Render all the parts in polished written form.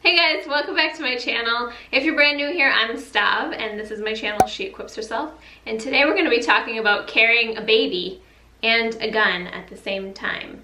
Hey guys, welcome back to my channel. If you're brand new here, I'm Stav, and this is my channel, She Equips Herself. And today we're going to be talking about carrying a baby and a gun at the same time.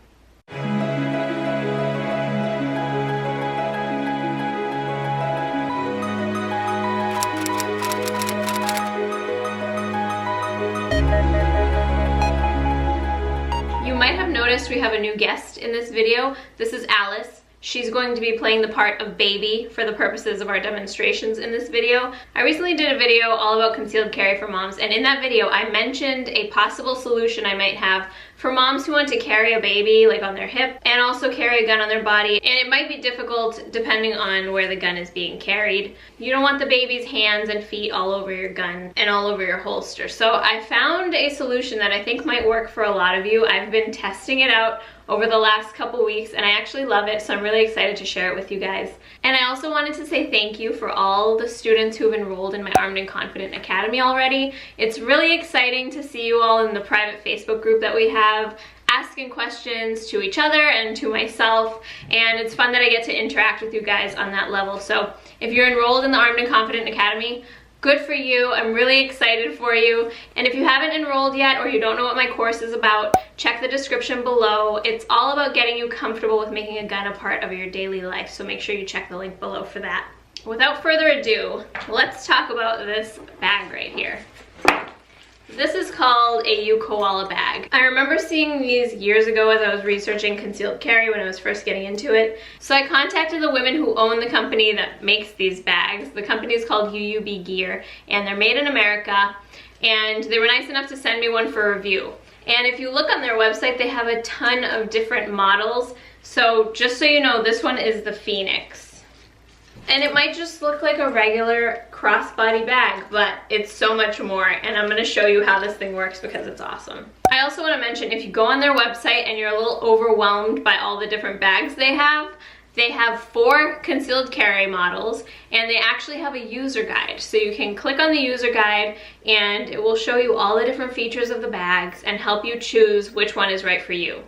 You might have noticed we have a new guest in this video. This is Alice. She's going to be playing the part of baby for the purposes of our demonstrations in this video. I recently did a video all about concealed carry for moms, and in that video I mentioned a possible solution I might have for moms who want to carry a baby like on their hip and also carry a gun on their body, and it might be difficult depending on where the gun is being carried. You don't want the baby's hands and feet all over your gun and all over your holster. So I found a solution that I think might work for a lot of you. I've been testing it out over the last couple weeks and I actually love it, so I'm really excited to share it with you guys. And I also wanted to say thank you for all the students who've enrolled in my Armed and Confident Academy already. It's really exciting to see you all in the private Facebook group that we have, asking questions to each other and to myself, and it's fun that I get to interact with you guys on that level. So if you're enrolled in the Armed and Confident Academy, good for you. I'm really excited for you. And if you haven't enrolled yet or you don't know what my course is about, check the description below. It's all about getting you comfortable with making a gun a part of your daily life, so make sure you check the link below for that. Without further ado, let's talk about this bag right here. This is called a Ukoala bag. I remember seeing these years ago as I was researching concealed carry when I was first getting into it. So I contacted the women who own the company that makes these bags. The company is called UUB Gear, and they're made in America, and they were nice enough to send me one for review. And if you look on their website, they have a ton of different models. So just so you know, this one is the Phoenix. And it might just look like a regular crossbody bag, but it's so much more, and I'm going to show you how this thing works because it's awesome. I also want to mention, if you go on their website and you're a little overwhelmed by all the different bags they have 4 concealed carry models, and they actually have a user guide. So you can click on the user guide and it will show you all the different features of the bags and help you choose which one is right for you.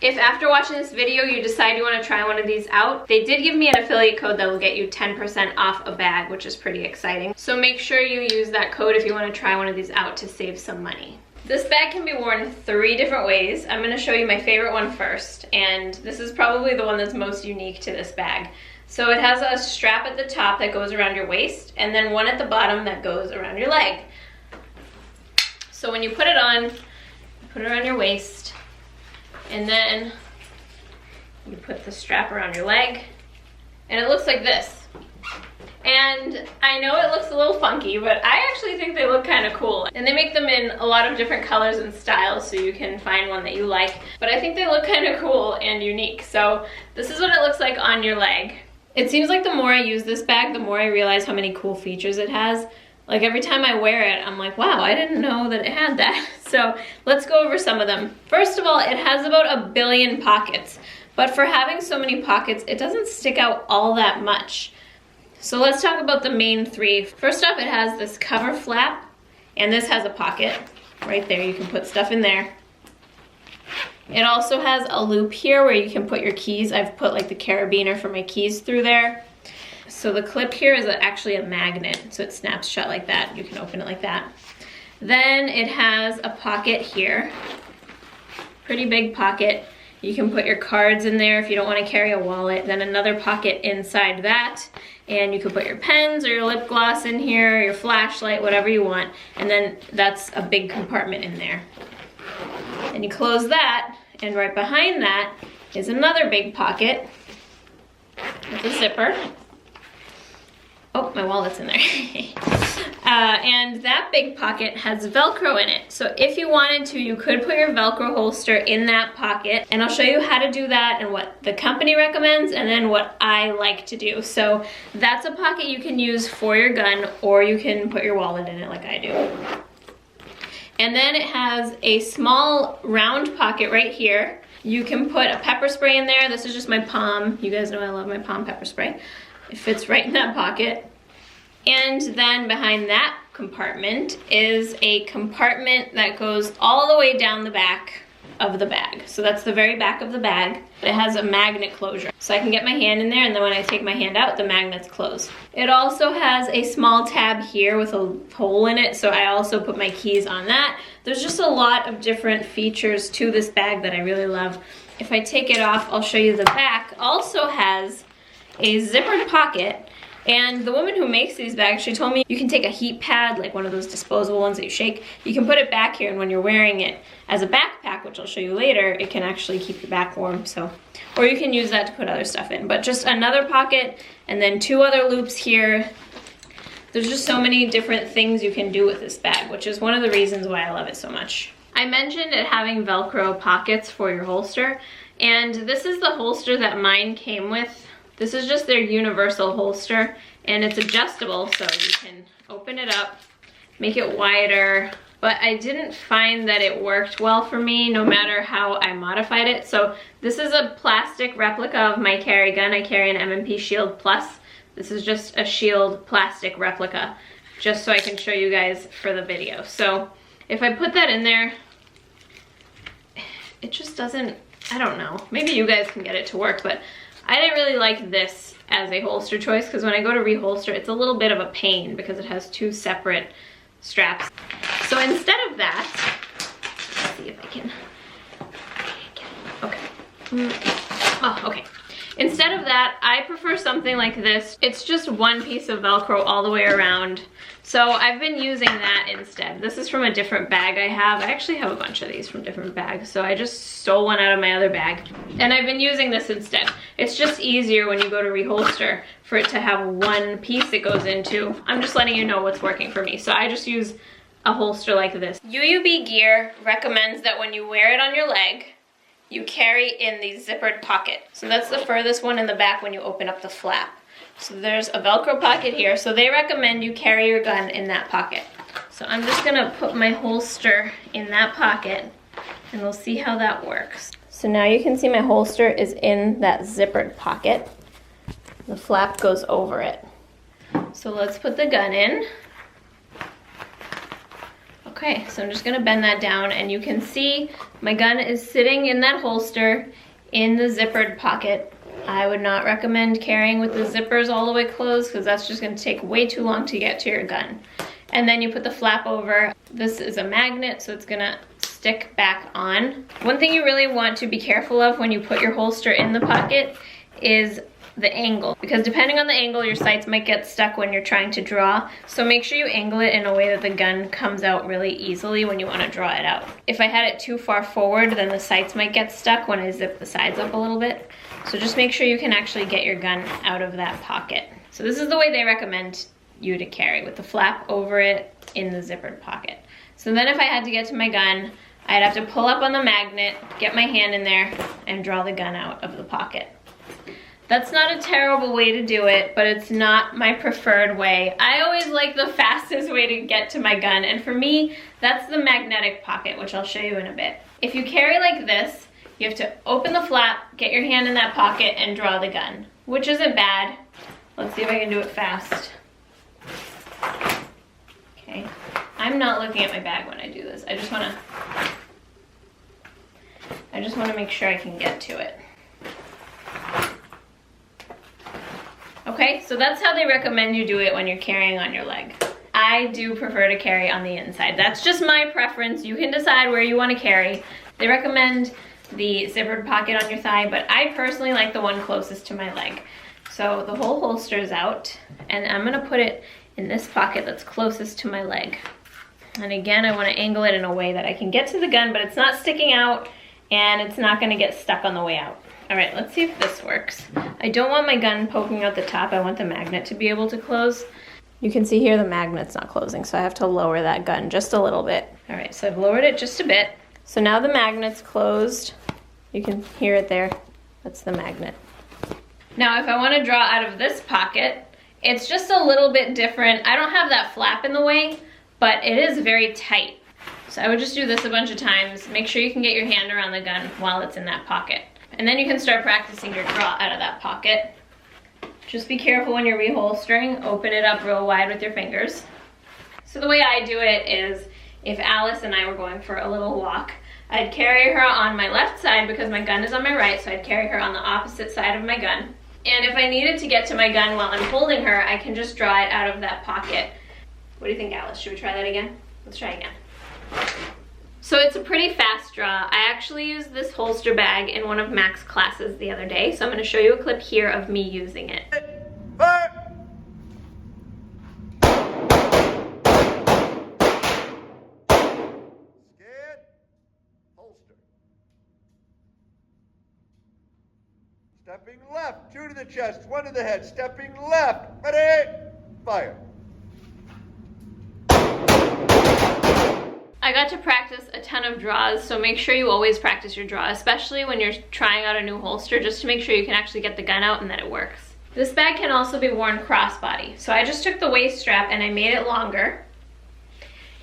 If after watching this video you decide you want to try one of these out, they did give me an affiliate code that will get you 10% off a bag, which is pretty exciting. So make sure you use that code if you want to try one of these out to save some money. This bag can be worn 3 different ways. I'm going to show you my favorite one first, and this is probably the one that's most unique to this bag. So it has a strap at the top that goes around your waist, and then one at the bottom that goes around your leg. So when you put it on, you put it around your waist, and then you put the strap around your leg, and it looks like this. And I know it looks a little funky, but I actually think they look kind of cool. And they make them in a lot of different colors and styles, so you can find one that you like. But I think they look kind of cool and unique. So this is what it looks like on your leg. It seems like the more I use this bag, the more I realize how many cool features it has. Like every time I wear it, I'm like, wow, I didn't know that it had that. So let's go over some of them. First of all, it has about 1 billion pockets, but for having so many pockets, it doesn't stick out all that much. So let's talk about the main 3. First off, it has this cover flap, and this has a pocket right there. You can put stuff in there. It also has a loop here where you can put your keys. I've put like the carabiner for my keys through there. So the clip here is actually a magnet, so it snaps shut like that. You can open it like that. Then it has a pocket here, pretty big pocket. You can put your cards in there if you don't want to carry a wallet. Then another pocket inside that, and you can put your pens or your lip gloss in here, or your flashlight, whatever you want. And then that's a big compartment in there. And you close that, and right behind that is another big pocket with a zipper. Oh, my wallet's in there. And that big pocket has Velcro in it. So if you wanted to, you could put your Velcro holster in that pocket. And I'll show you how to do that and what the company recommends and then what I like to do. So that's a pocket you can use for your gun, or you can put your wallet in it like I do. And then it has a small round pocket right here. You can put a pepper spray in there. This is just my palm. You guys know I love my palm pepper spray. It fits right in that pocket. And then behind that compartment is a compartment that goes all the way down the back of the bag. So that's the very back of the bag. It has a magnet closure. So I can get my hand in there, and then when I take my hand out, the magnets close. It also has a small tab here with a hole in it, so I also put my keys on that. There's just a lot of different features to this bag that I really love. If I take it off, I'll show you the back. Also has a zippered pocket. And the woman who makes these bags, she told me you can take a heat pad, like one of those disposable ones that you shake. You can put it back here, and when you're wearing it as a backpack, which I'll show you later, it can actually keep your back warm. So, or you can use that to put other stuff in. But just another pocket, and then 2 other loops here. There's just so many different things you can do with this bag, which is one of the reasons why I love it so much. I mentioned it having Velcro pockets for your holster, and this is the holster that mine came with. This is just their universal holster, and it's adjustable, so you can open it up, make it wider, but I didn't find that it worked well for me no matter how I modified it. So this is a plastic replica of my carry gun. I carry an M&P Shield Plus. This is just a Shield plastic replica, just so I can show you guys for the video. So if I put that in there, it just doesn't, I don't know, maybe you guys can get it to work, but I didn't really like this as a holster choice because when I go to reholster, it's a little bit of a pain because it has 2 separate straps. So instead of that, let's see if I can get it. Okay. Oh, okay. Instead of that, I prefer something like this. It's just one piece of Velcro all the way around. So I've been using that instead. This is from a different bag I have. I actually have a bunch of these from different bags. So I just stole one out of my other bag. And I've been using this instead. It's just easier when you go to reholster for it to have one piece it goes into. I'm just letting you know what's working for me. So I just use a holster like this. UUB Gear recommends that when you wear it on your leg, you carry in the zippered pocket. So that's the furthest one in the back when you open up the flap. So there's a Velcro pocket here. So they recommend you carry your gun in that pocket. So I'm just gonna put my holster in that pocket and we'll see how that works. So now you can see my holster is in that zippered pocket. The flap goes over it. So let's put the gun in. Okay, so I'm just gonna bend that down and you can see my gun is sitting in that holster in the zippered pocket. I would not recommend carrying with the zippers all the way closed because that's just gonna take way too long to get to your gun. And then you put the flap over. This is a magnet, so it's gonna stick back on. One thing you really want to be careful of when you put your holster in the pocket is the angle, because depending on the angle, your sights might get stuck when you're trying to draw. So make sure you angle it in a way that the gun comes out really easily when you want to draw it out. If I had it too far forward, then the sights might get stuck when I zip the sides up a little bit. So just make sure you can actually get your gun out of that pocket. So this is the way they recommend you to carry, with the flap over it in the zippered pocket. So then if I had to get to my gun, I'd have to pull up on the magnet, get my hand in there, and draw the gun out of the pocket. That's not a terrible way to do it, but it's not my preferred way. I always like the fastest way to get to my gun, and for me, that's the magnetic pocket, which I'll show you in a bit. If you carry like this, you have to open the flap, get your hand in that pocket, and draw the gun, which isn't bad. Let's see if I can do it fast. Okay, I'm not looking at my bag when I do this. I just wanna make sure I can get to it. Okay, so that's how they recommend you do it when you're carrying on your leg. I do prefer to carry on the inside. That's just my preference. You can decide where you want to carry. They recommend the zippered pocket on your thigh, but I personally like the one closest to my leg. So the whole holster is out, and I'm gonna put it in this pocket that's closest to my leg. And again, I want to angle it in a way that I can get to the gun, but it's not sticking out, and it's not gonna get stuck on the way out. All right, let's see if this works. I don't want my gun poking out the top. I want the magnet to be able to close. You can see here the magnet's not closing, so I have to lower that gun just a little bit. All right, so I've lowered it just a bit. So now the magnet's closed. You can hear it there. That's the magnet. Now, if I want to draw out of this pocket, it's just a little bit different. I don't have that flap in the way, but it is very tight. So I would just do this a bunch of times. Make sure you can get your hand around the gun while it's in that pocket. And then you can start practicing your draw out of that pocket. Just be careful when you're reholstering. Open it up real wide with your fingers. So the way I do it is, if Alice and I were going for a little walk, I'd carry her on my left side because my gun is on my right, so I'd carry her on the opposite side of my gun. And if I needed to get to my gun while I'm holding her, I can just draw it out of that pocket. What do you think, Alice? Should we try that again? Let's try again. So it's a pretty fast draw. I actually used this holster bag in one of Mac's classes the other day, so I'm going to show you a clip here of me using it. Fire! Scared? Holster. Stepping left, 2 to the chest, 1 to the head. Stepping left, ready, fire. I got to practice a ton of draws, so make sure you always practice your draw, especially when you're trying out a new holster, just to make sure you can actually get the gun out and that it works. This bag can also be worn crossbody. So I just took the waist strap and I made it longer.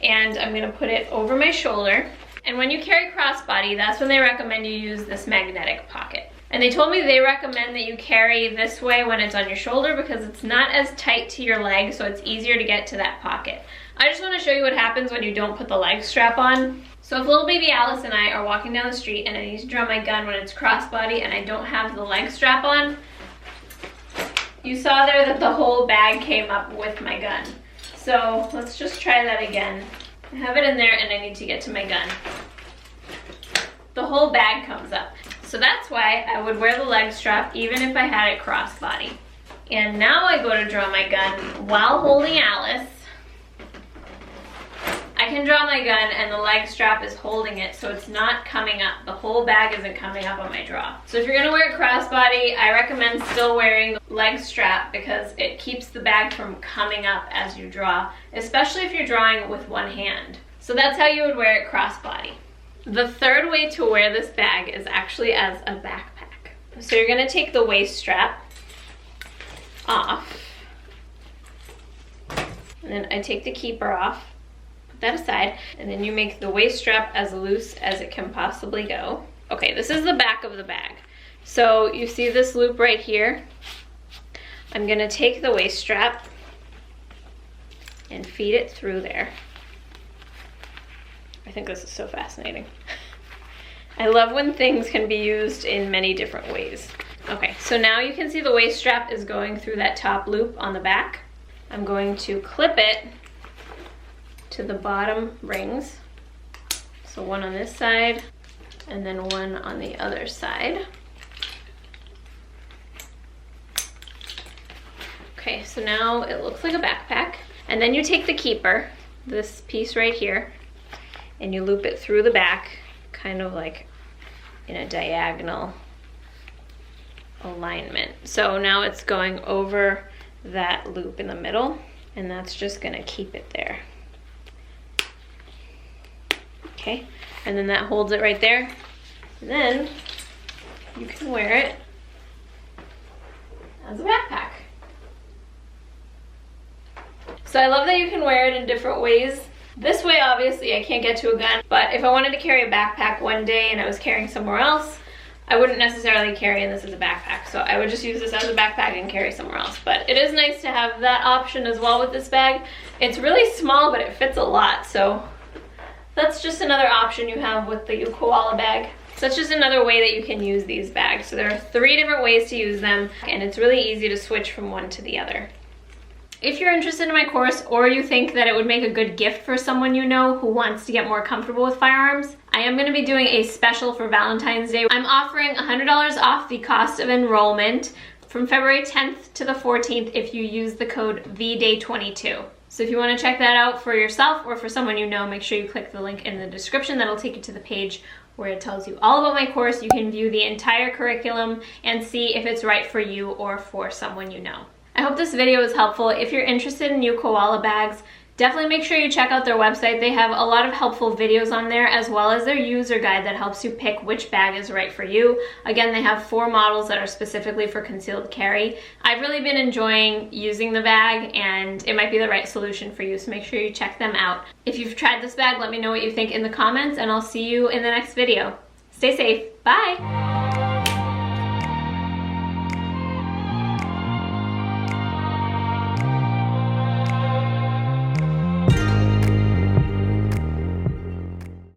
And I'm gonna put it over my shoulder. And when you carry crossbody, that's when they recommend you use this magnetic pocket. And they told me they recommend that you carry this way when it's on your shoulder because it's not as tight to your leg, so it's easier to get to that pocket. I just want to show you what happens when you don't put the leg strap on. So if little baby Alice and I are walking down the street and I need to draw my gun when it's crossbody and I don't have the leg strap on, you saw there that the whole bag came up with my gun. So let's just try that again. I have it in there and I need to get to my gun. The whole bag comes up. So that's why I would wear the leg strap even if I had it crossbody. And now I go to draw my gun while holding Alice. I can draw my gun and the leg strap is holding it, so it's not coming up. The whole bag isn't coming up on my draw. So if you're gonna wear it crossbody, I recommend still wearing the leg strap because it keeps the bag from coming up as you draw, especially if you're drawing with one hand. So that's how you would wear it crossbody. The third way to wear this bag is actually as a backpack. So you're gonna take the waist strap off, and then I take the keeper off, put that aside, and then you make the waist strap as loose as it can possibly go. Okay, this is the back of the bag. So you see this loop right here? I'm gonna take the waist strap and feed it through there. I think this is so fascinating. I love when things can be used in many different ways. Okay, so now you can see the waist strap is going through that top loop on the back. I'm going to clip it to the bottom rings. So one on this side and then one on the other side. Okay, so now it looks like a backpack. And then you take the keeper, this piece right here, and you loop it through the back, kind of like in a diagonal alignment. So now it's going over that loop in the middle, and that's just gonna keep it there. Okay, and then that holds it right there. And then you can wear it as a backpack. So I love that you can wear it in different ways. This way, obviously, I can't get to a gun, but if I wanted to carry a backpack one day and I was carrying somewhere else, I wouldn't necessarily carry this as a backpack. So I would just use this as a backpack and carry somewhere else. But it is nice to have that option as well with this bag. It's really small, but it fits a lot. So that's just another option you have with the Ukoala bag. So that's just another way that you can use these bags. So there are 3 different ways to use them, and it's really easy to switch from one to the other. If you're interested in my course, or you think that it would make a good gift for someone you know who wants to get more comfortable with firearms, I am going to be doing a special for Valentine's Day. I'm offering $100 off the cost of enrollment from February 10th to the 14th if you use the code VDAY22. So if you want to check that out for yourself or for someone you know, make sure you click the link in the description. That'll take you to the page where it tells you all about my course. You can view the entire curriculum and see if it's right for you or for someone you know. I hope this video was helpful. If you're interested in Ukoala bags, definitely make sure you check out their website. They have a lot of helpful videos on there, as well as their user guide that helps you pick which bag is right for you. Again, they have 4 models that are specifically for concealed carry. I've really been enjoying using the bag, and it might be the right solution for you, so make sure you check them out. If you've tried this bag, let me know what you think in the comments, and I'll see you in the next video. Stay safe. Bye!